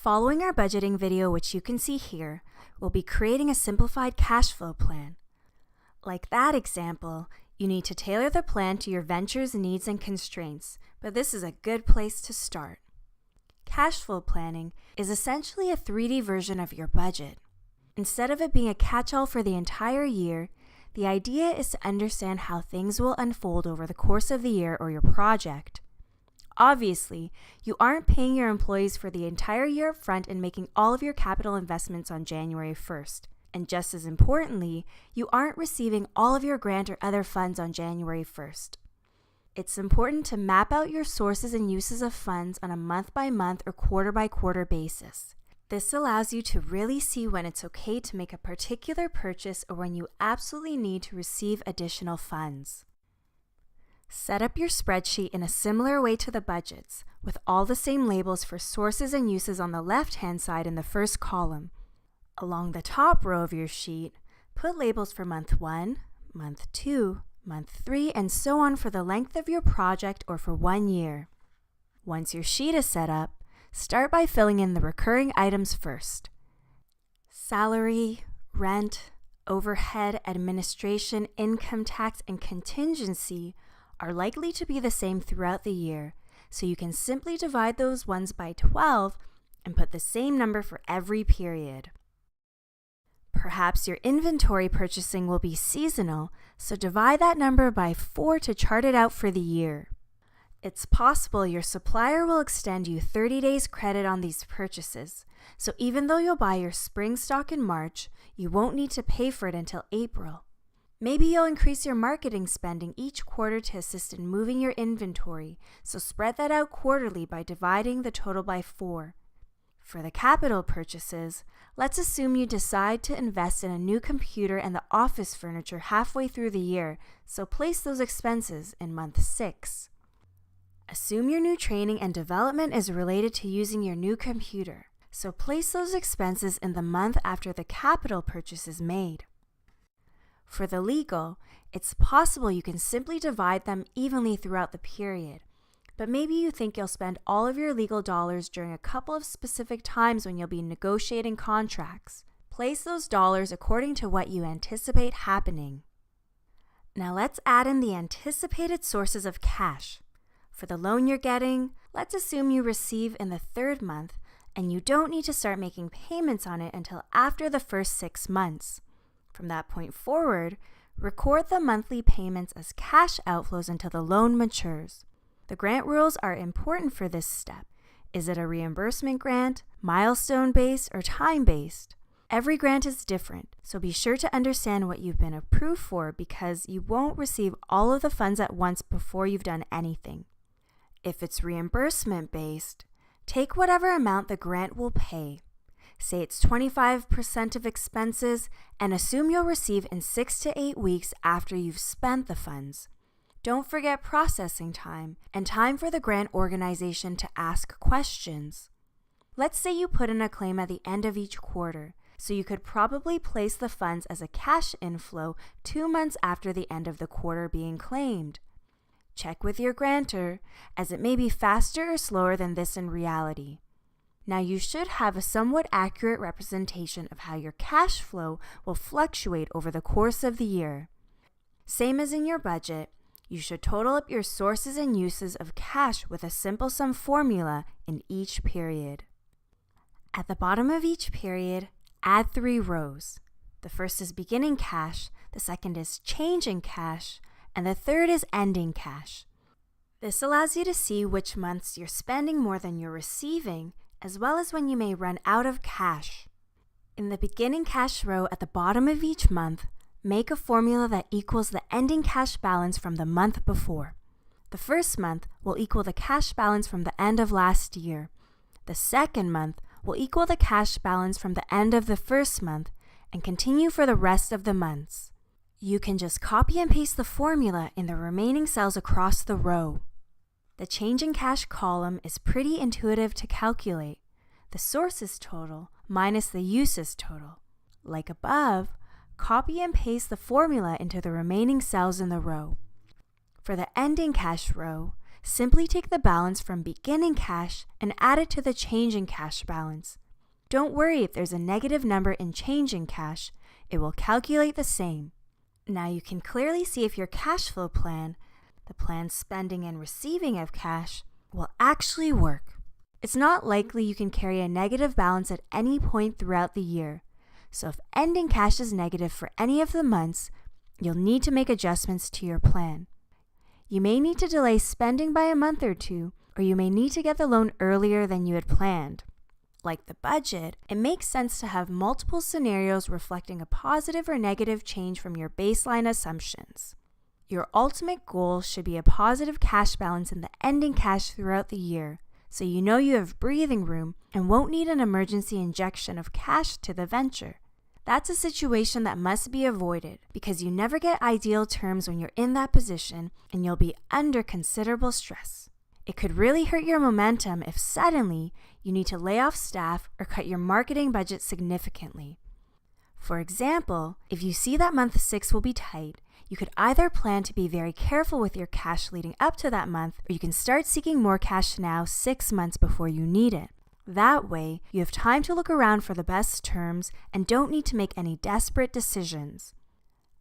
Following our budgeting video, which you can see here, we'll be creating a simplified cash flow plan. Like that example, you need to tailor the plan to your venture's needs and constraints, but this is a good place to start. Cash flow planning is essentially a 3D version of your budget. Instead of it being a catch-all for the entire year, the idea is to understand how things will unfold over the course of the year or your project. Obviously, you aren't paying your employees for the entire year up front and making all of your capital investments on January 1st. And just as importantly, you aren't receiving all of your grant or other funds on January 1st. It's important to map out your sources and uses of funds on a month-by-month or quarter-by-quarter basis. This allows you to really see when it's okay to make a particular purchase or when you absolutely need to receive additional funds. Set up your spreadsheet in a similar way to the budgets, with all the same labels for sources and uses on the left-hand side in the first column. Along the top row of your sheet, put labels for month 1, month 2, month 3, and so on for the length of your project or for 1 year. Once your sheet is set up, start by filling in the recurring items first. Salary, rent, overhead, administration, income tax, and contingency are likely to be the same throughout the year, so you can simply divide those ones by 12 and put the same number for every period. Perhaps your inventory purchasing will be seasonal, so divide that number by 4 to chart it out for the year. It's possible your supplier will extend you 30 days credit on these purchases, so even though you'll buy your spring stock in March, you won't need to pay for it until April. Maybe you'll increase your marketing spending each quarter to assist in moving your inventory, so spread that out quarterly by dividing the total by 4. For the capital purchases, let's assume you decide to invest in a new computer and the office furniture halfway through the year, so place those expenses in month 6. Assume your new training and development is related to using your new computer, so place those expenses in the month after the capital purchase is made. For the legal, it's possible you can simply divide them evenly throughout the period, but maybe you think you'll spend all of your legal dollars during a couple of specific times when you'll be negotiating contracts. Place those dollars according to what you anticipate happening. Now let's add in the anticipated sources of cash. For the loan you're getting, let's assume you receive in the 3rd month and you don't need to start making payments on it until after the first 6 months. From that point forward, record the monthly payments as cash outflows until the loan matures. The grant rules are important for this step. Is it a reimbursement grant, milestone-based, or time-based? Every grant is different, so be sure to understand what you've been approved for because you won't receive all of the funds at once before you've done anything. If it's reimbursement-based, take whatever amount the grant will pay. Say it's 25% of expenses and assume you'll receive in 6 to 8 weeks after you've spent the funds. Don't forget processing time and time for the grant organization to ask questions. Let's say you put in a claim at the end of each quarter, so you could probably place the funds as a cash inflow 2 months after the end of the quarter being claimed. Check with your grantor, as it may be faster or slower than this in reality. Now you should have a somewhat accurate representation of how your cash flow will fluctuate over the course of the year. Same as in your budget, you should total up your sources and uses of cash with a simple sum formula in each period. At the bottom of each period, add 3 rows. The first is beginning cash, the second is change in cash, and the third is ending cash. This allows you to see which months you're spending more than you're receiving, as well as when you may run out of cash. In the beginning cash row at the bottom of each month, make a formula that equals the ending cash balance from the month before. The first month will equal the cash balance from the end of last year. The second month will equal the cash balance from the end of the first month and continue for the rest of the months. You can just copy and paste the formula in the remaining cells across the row. The change in cash column is pretty intuitive to calculate. The sources total minus the uses total. Like above, copy and paste the formula into the remaining cells in the row. For the ending cash row, Simply take the balance from beginning cash and add it to the change in cash balance. Don't worry if there's a negative number in change in cash, it will calculate the same. Now you can clearly see if your cash flow plan, the planned spending and receiving of cash, will actually work. It's not likely you can carry a negative balance at any point throughout the year. So if ending cash is negative for any of the months, you'll need to make adjustments to your plan. You may need to delay spending by a month or two, or you may need to get the loan earlier than you had planned. Like the budget, it makes sense to have multiple scenarios reflecting a positive or negative change from your baseline assumptions. Your ultimate goal should be a positive cash balance in the ending cash throughout the year, so you know you have breathing room and won't need an emergency injection of cash to the venture. That's a situation that must be avoided because you never get ideal terms when you're in that position and you'll be under considerable stress. It could really hurt your momentum if suddenly you need to lay off staff or cut your marketing budget significantly. For example, if you see that month 6 will be tight, you could either plan to be very careful with your cash leading up to that month, or you can start seeking more cash now 6 months before you need it. That way, you have time to look around for the best terms and don't need to make any desperate decisions.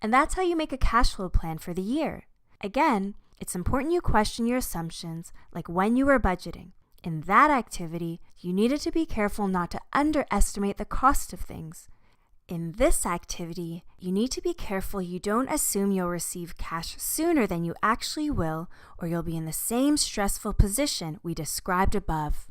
And that's how you make a cash flow plan for the year. Again, it's important you question your assumptions, like when you were budgeting. In that activity, you needed to be careful not to underestimate the cost of things. In this activity, you need to be careful you don't assume you'll receive cash sooner than you actually will, or you'll be in the same stressful position we described above.